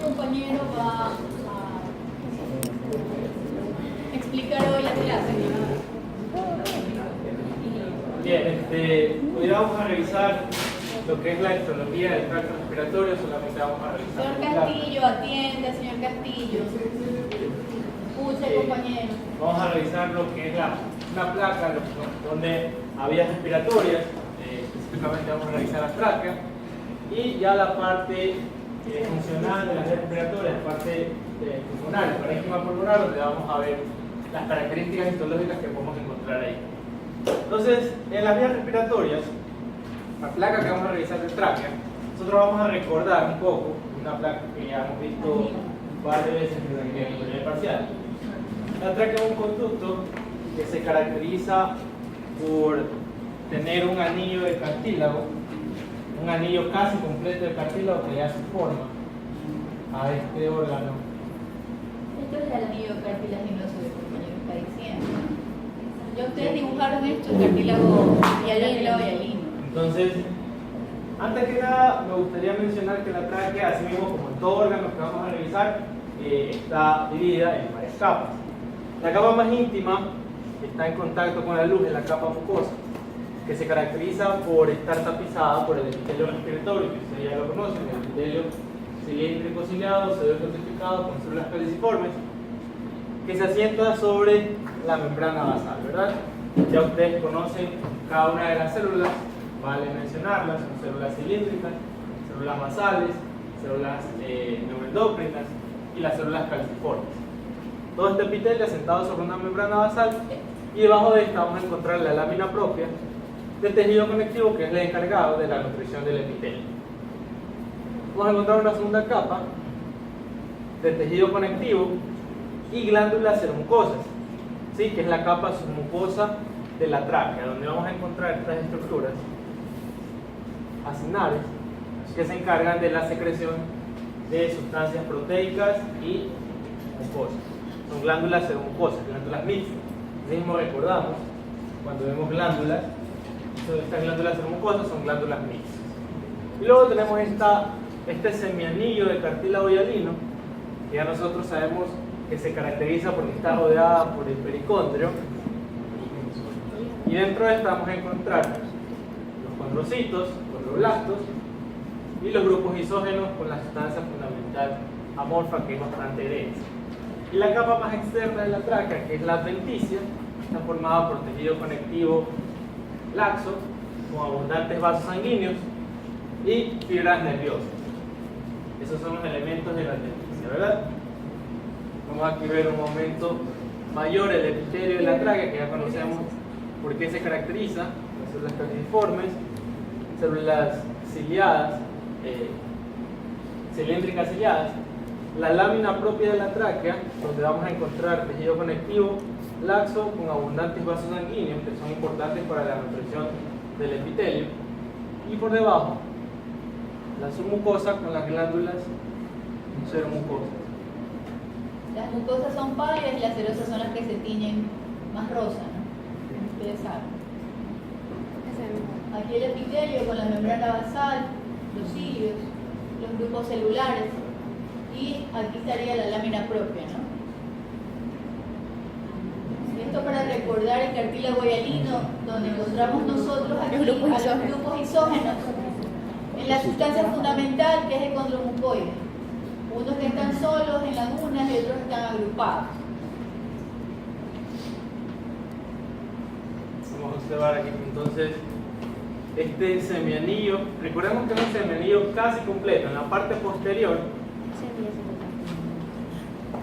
compañero va a explicar hoy la clase. Bien, hoy vamos a revisar lo que es la histología del tracto respiratorio. Solamente vamos a revisar. Señor Castillo, atiende, señor Castillo. Escuche, compañero. Vamos a revisar lo que es una placa donde había respiratorias. Específicamente vamos a revisar las tráqueas. Y ya la parte funcional de las vías respiratorias, parte pulmonar, el parénquima pulmonar, donde vamos a ver las características histológicas que podemos encontrar ahí. Entonces, en las vías respiratorias, la placa que vamos a revisar de tráquea, nosotros vamos a recordar un poco una placa que ya hemos visto un par de veces en el parcial. La tráquea es un conducto que se caracteriza por tener un anillo de cartílago, un anillo casi completo de cartílago que le da su forma a este órgano. Esto es el anillo cartilaginoso que el compañero está diciendo. Ya ustedes dibujaron esto, el cartílago hialino. Entonces, antes que nada, me gustaría mencionar que la tráquea, así mismo como en todo órgano que vamos a revisar, está dividida en varias capas. La capa más íntima está en contacto con la luz, en la capa mucosa, que se caracteriza por estar tapizada por el epitelio respiratorio, que ustedes ya lo conocen, el epitelio cilíndrico ciliado, pseudocortificado, con células caliciformes, que se asienta sobre la membrana basal, ¿verdad? Ya ustedes conocen cada una de las células, vale mencionarlas, son células cilíndricas, células basales, células neuroendócrinas y las células caliciformes. Todo este epitelio asentado sobre una membrana basal, y debajo de esta vamos a encontrar la lámina propia del tejido conectivo, que es el encargado de la nutrición del epitelio. Vamos a encontrar una segunda capa de tejido conectivo y glándulas sermucosas, ¿sí? Que es la capa submucosa de la tráquea, donde vamos a encontrar estas estructuras acinares que se encargan de la secreción de sustancias proteicas y mucosas. Son glándulas sermucosas, glándulas mixtas. Mismo recordamos, cuando vemos glándulas, estas glándulas sermucosas son glándulas mixtas. Y luego tenemos este semianillo de cartílago hialino, que ya nosotros sabemos que se caracteriza porque está rodeada por el pericondrio. Y dentro de esta vamos a encontrar los condrocitos, condroblastos y los grupos isógenos con la sustancia fundamental amorfa, que es bastante densa. Y la capa más externa de la tráquea, que es la adventicia, está formada por tejido conectivo laxo, con abundantes vasos sanguíneos y fibras nerviosas. Esos son los elementos de la adventicia, ¿verdad? Vamos aquí a ver un momento mayor el epitelio de la tráquea, que ya conocemos por qué se caracteriza: las células caliciformes, células ciliadas, cilíndricas ciliadas, la lámina propia de la tráquea, donde vamos a encontrar tejido conectivo laxo con abundantes vasos sanguíneos, que son importantes para la nutrición del epitelio, y por debajo la submucosa con las glándulas seromucosas. Las mucosas son pálidas y las serosas son las que se tiñen más rosa, ¿no? Ustedes saben. Aquí el epitelio con la membrana basal, los cilios, los grupos celulares, y aquí estaría la lámina propia, ¿no? Esto para recordar el cartílago hialino, donde encontramos nosotros aquí a los grupos isógenos en la sustancia fundamental, que es el condromucoide. Unos que están solos en lagunas y otros están agrupados. Vamos a observar aquí entonces este semianillo. Recordemos que es un semianillo casi completo. En la parte posterior,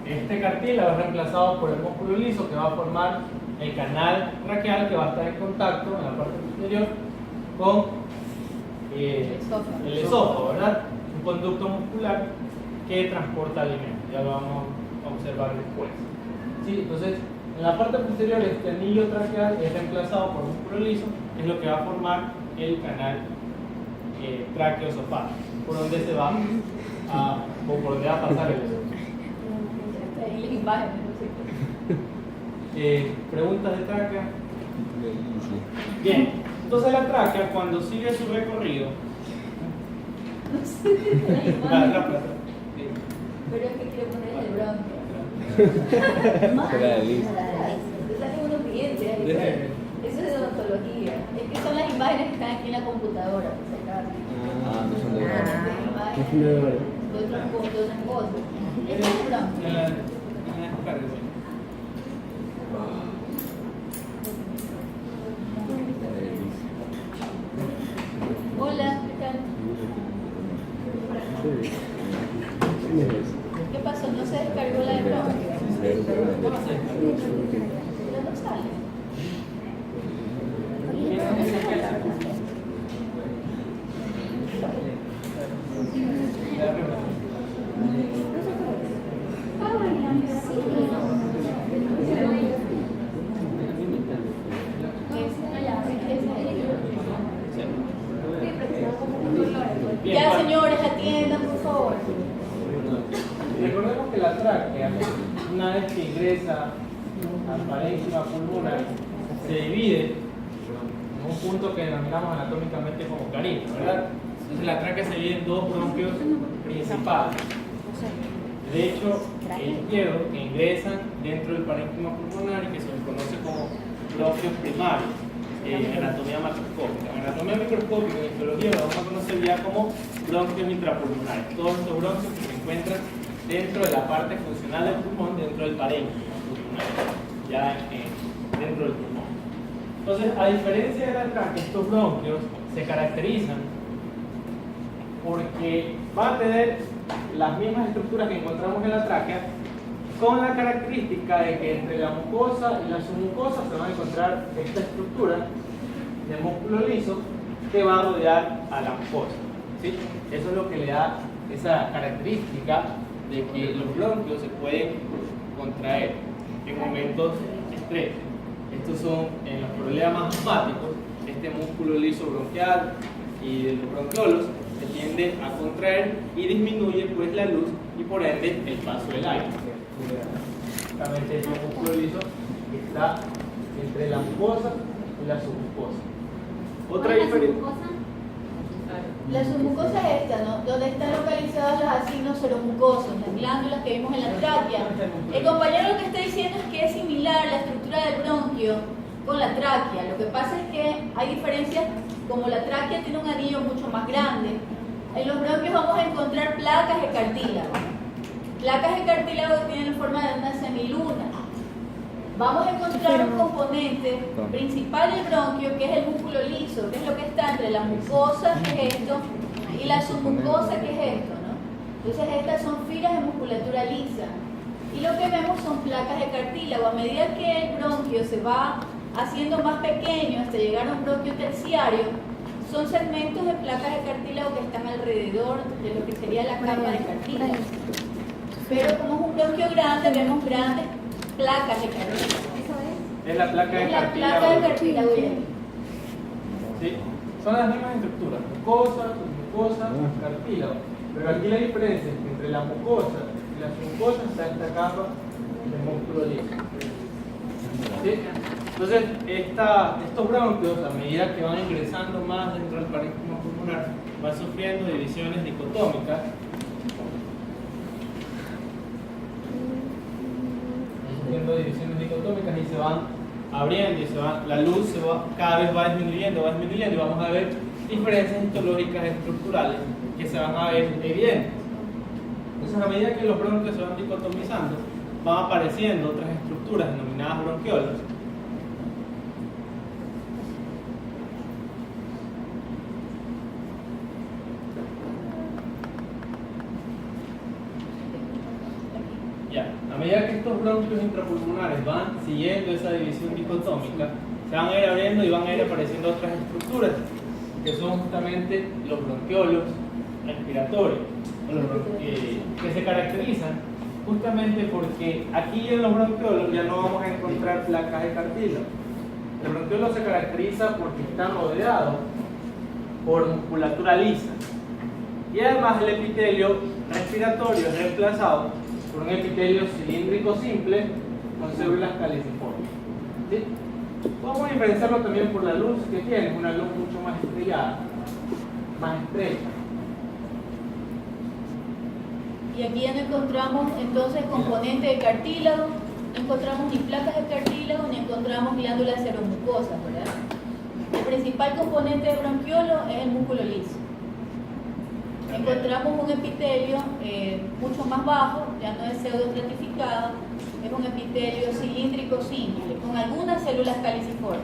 este cartílago es reemplazado por el músculo liso, que va a formar el canal traqueal, que va a estar en contacto en la parte posterior con el esófago, ¿verdad? Un conducto muscular que transporta alimentos. Ya lo vamos a observar después. ¿Sí? Entonces, en la parte posterior, este anillo traqueal es reemplazado por músculo liso, que es lo que va a formar el canal tráqueo-esofágico, por donde se va o por donde va a pasar el esófago. ¿Preguntas de tráquea? Bien, entonces la tráquea, cuando sigue su recorrido, Era de Liz. Te salen unos clientes ahí. Eso es de odontología. Es que son las imágenes que están aquí en la computadora. Pues, acá. No son de verdad. Imágenes de otras cosas. Eso es bronquio. Hola, ¿qué tal? ¿Qué pasó? ¿No se descargó la de bronquio? Pero no sale. Ya, señores, atiendan, por favor. Recordemos que la tráquea, una vez que ingresa al parénquima pulmonar, se divide en un punto que denominamos anatómicamente como carina, ¿verdad? Entonces la tráquea se divide en dos bronquios principales. De hecho, el izquierdo, que ingresan dentro del parénquima pulmonar y que se les conoce como bronquios primarios en anatomía macroscópica. En anatomía microscópica, en histología, lo vamos a conocer ya como bronquios intrapulmonares. Todos estos bronquios que se encuentran dentro de la parte funcional del pulmón, dentro del parénquima pulmonar, ya dentro del pulmón. Entonces, a diferencia de la tráquea, estos bronquios se caracterizan porque van a tener las mismas estructuras que encontramos en la tráquea, con la característica de que entre la mucosa y la submucosa se va a encontrar esta estructura de músculo liso que va a rodear a la mucosa, ¿sí? Eso es lo que le da esa característica de que los bronquios se pueden contraer en momentos extremos. Estos son en los problemas asmáticos, este músculo liso bronquial y de los bronquiolos se tiende a contraer y disminuye pues la luz y por ende el paso del aire. Básicamente este músculo liso que está entre la mucosa y la submucosa. Otra diferencia. La submucosa es esta, ¿no? Donde están localizados los asignos seromucosos, las glándulas que vimos en la tráquea. El compañero lo que está diciendo es que es similar la estructura del bronquio con la tráquea. Lo que pasa es que hay diferencias, como la tráquea tiene un anillo mucho más grande. En los bronquios vamos a encontrar placas de cartílago. Placas de cartílago que tienen forma de una semiluna. Vamos a encontrar un componente principal del bronquio, que es el músculo liso, que es lo que está entre la mucosa, que es esto, y la submucosa, que es esto, ¿no? Entonces estas son filas de musculatura lisa. Y lo que vemos son placas de cartílago. A medida que el bronquio se va haciendo más pequeño hasta llegar a un bronquio terciario, son segmentos de placas de cartílago que están alrededor de lo que sería la capa de cartílago. Pero como es un bronquio grande, vemos grandes placas de cartílago. Es la placa de Es la cartílago. placa de cartílago. ¿Sí? Son las mismas estructuras, mucosa, submucosa, cartílago. Pero aquí la diferencia es que entre la mucosa y la submucosa está esta capa de músculo liso. ¿Sí? Entonces, estos bronquios, a medida que van ingresando más dentro del parénquima pulmonar, van sufriendo divisiones dicotómicas. Divisiones dicotómicas y se van abriendo y la luz cada vez va disminuyendo y vamos a ver diferencias histológicas estructurales que se van a ver evidentes. Entonces, a medida que los bronquios se van dicotomizando, van apareciendo otras estructuras denominadas bronquiolos. A medida que estos bronquios intrapulmonares van siguiendo esa división dicotómica, se van a ir abriendo y van a ir apareciendo otras estructuras, que son justamente los bronquiolos respiratorios, que se caracterizan justamente porque aquí en los bronquiolos ya no vamos a encontrar placas de cartílago. El bronquiolo se caracteriza porque está rodeado por musculatura lisa. Y además el epitelio respiratorio es reemplazado por un epitelio cilíndrico simple con células caliciformes. ¿Sí? Vamos a diferenciarlo también por la luz que tiene, una luz mucho más estrellada, más estrecha. Y aquí ya no encontramos entonces componente de cartílago, no encontramos ni placas de cartílago, ni encontramos glándulas seromucosas, ¿verdad? El principal componente de bronquiolo es el músculo liso. Encontramos un epitelio mucho más bajo, ya no es pseudoestratificado, es un epitelio cilíndrico simple, con algunas células caliciformes.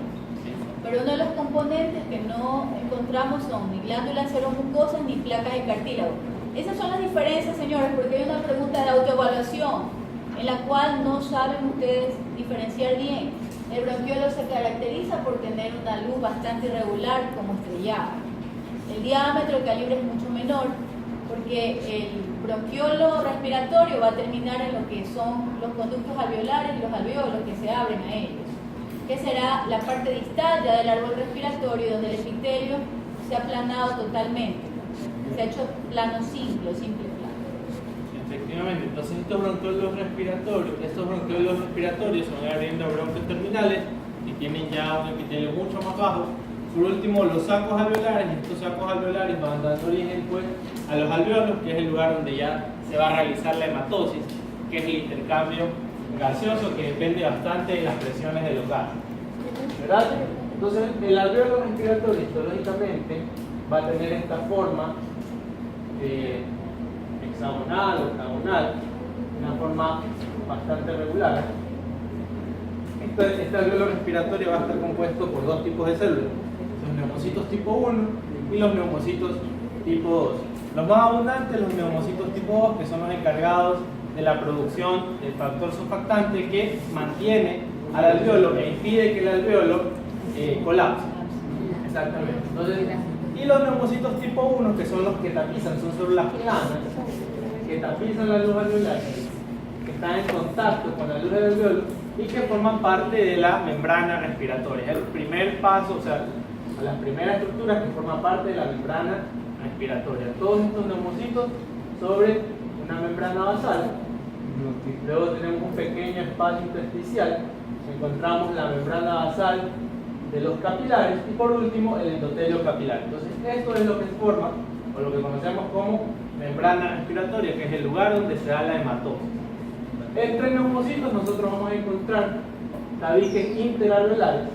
Pero uno de los componentes que no encontramos son ni glándulas seromucosas ni placas de cartílago. Esas son las diferencias, señores, porque hay una pregunta de autoevaluación en la cual no saben ustedes diferenciar bien. El bronquiolo se caracteriza por tener una luz bastante irregular como estrellada. El diámetro, el calibre es mucho menor porque el bronquiolo respiratorio va a terminar en lo que son los conductos alveolares y los alveolos que se abren a ellos, que será la parte distal ya del árbol respiratorio donde el epitelio se ha aplanado totalmente, se ha hecho plano simple plano. Efectivamente, entonces estos bronquiolos respiratorios son abriendo bronquios terminales y tienen ya un epitelio mucho más bajo. Por último, los sacos alveolares, y estos sacos alveolares van dando origen pues, a los alveolos, que es el lugar donde ya se va a realizar la hematosis, que es el intercambio gaseoso que depende bastante de las presiones de los gases, ¿verdad? Entonces, el alveolo respiratorio histológicamente va a tener esta forma hexagonal o octagonal, una forma bastante regular. Este alveolo respiratorio va a estar compuesto por dos tipos de células, los neumocitos tipo 1 y los neumocitos tipo 2. Los más abundantes, los neumocitos tipo 2, que son los encargados de la producción del factor surfactante que mantiene al alveolo e impide que el alveolo colapse. Exactamente. Entonces, y los neumocitos tipo 1, que son los que tapizan, son células planas, que tapizan la luz alveolar, que están en contacto con la luz del alveolo y que forman parte de la membrana respiratoria. Es el primer paso, o sea, las primeras estructuras que forman parte de la membrana respiratoria. Todos estos neumocitos sobre una membrana basal. Luego tenemos un pequeño espacio intersticial, encontramos la membrana basal de los capilares y por último el endotelio capilar. Entonces esto es lo que forma, o lo que conocemos como membrana respiratoria, que es el lugar donde se da la hematosis. Entre neumocitos nosotros vamos a encontrar tabiques interalveolares,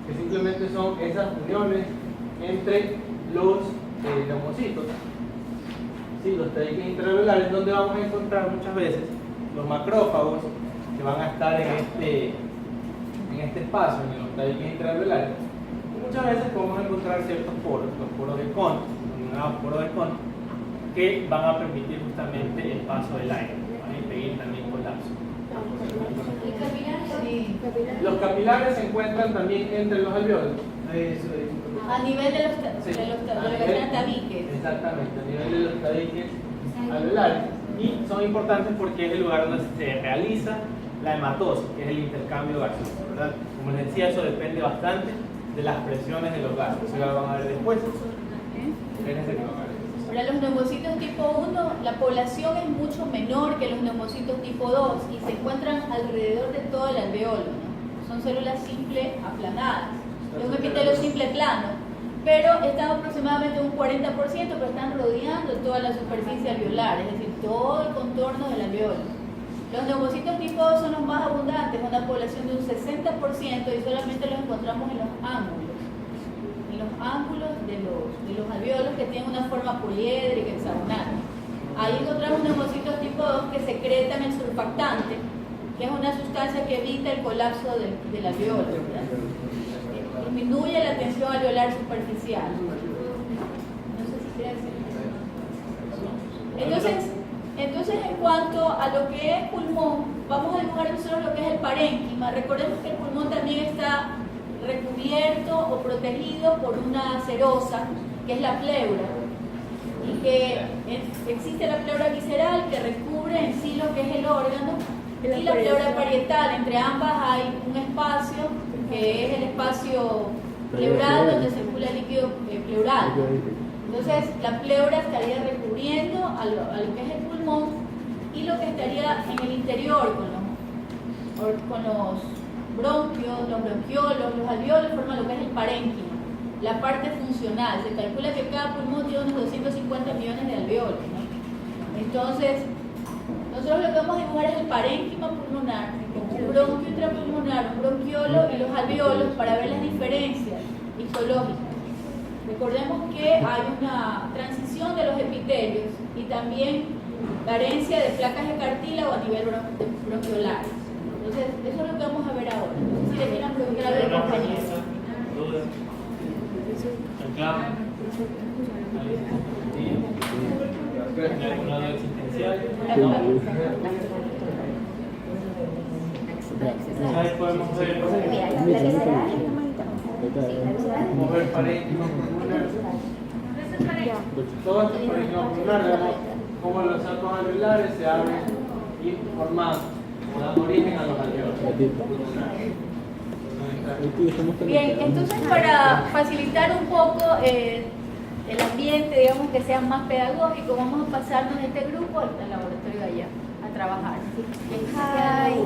que simplemente son esas uniones entre los neumocitos. Sí, los tabiques interalveolares, donde vamos a encontrar muchas veces los macrófagos que van a estar en este espacio, en los tabiques interalveolares. Y muchas veces podemos encontrar ciertos poros, los poros de Kohn, denominados poros de Kohn, que van a permitir justamente el paso del aire, van a impedir también colapso. Los capilares se encuentran también entre los alveolos. A nivel de los tabiques. Exactamente, a nivel de los tabiques alveolares. Y son importantes porque es el lugar donde se realiza la hematosis, que es el intercambio gaseoso, ¿verdad? Como les decía, eso depende bastante de las presiones de los gases. Eso ya lo van a ver después. Para los neumocitos tipo 1, la población es mucho menor que los neumocitos tipo 2 y se encuentran alrededor de todo el alveolo, ¿no? Son células simples aplanadas. Es un epitelio simple plano, pero están aproximadamente un 40%, pero están rodeando toda la superficie alveolar, es decir, todo el contorno del alveolo. Los neumocitos tipo 2 son los más abundantes, una población de un 60% y solamente los encontramos en los ángulos de los alveolos que tienen una forma poliédrica hexagonal. Ahí encontramos neumocitos tipo 2 que secretan el surfactante, que es una sustancia que evita el colapso del alveolo, ¿verdad? Disminuye la tensión alveolar superficial. No sé si crees. Entonces, en cuanto a lo que es pulmón, vamos a dibujar nosotros lo que es el parénquima. Recordemos que el pulmón también está recubierto o protegido por una serosa, que es la pleura, y que existe la pleura visceral que recubre en sí lo que es el órgano, y la pleura parietal. Entre ambas hay un espacio que es el espacio pleural donde circula el líquido pleural. Entonces la pleura estaría recubriendo a lo que es el pulmón, y lo que estaría en el interior con los bronquios, los bronquiolos, los alveolos forman lo que es el parénquima, la parte funcional. Se calcula que cada pulmón tiene unos 250 millones de alveolos, ¿no? Entonces, nosotros lo que vamos a dibujar es el parénquima pulmonar, un bronquio intrapulmonar, un bronquiolo y los alveolos para ver las diferencias histológicas. Recordemos que hay una transición de los epitelios y también carencia de placas de cartílago a nivel bronquiolar. Entonces, eso es lo que vamos a ver ahora. No sé si le quieran preguntar a ver, compañeros. ¿Alguna duda existencial? Ahí podemos ver parénquima pulmonar. Todo esto es parénquima pulmonar, vemos cómo los sacos alveolares se abren y forman o dan origen a los alveolos. Bien, entonces para facilitar un poco el ambiente, digamos que sea más pedagógico, vamos a pasarnos de este grupo al laboratorio de allá a trabajar. Hi.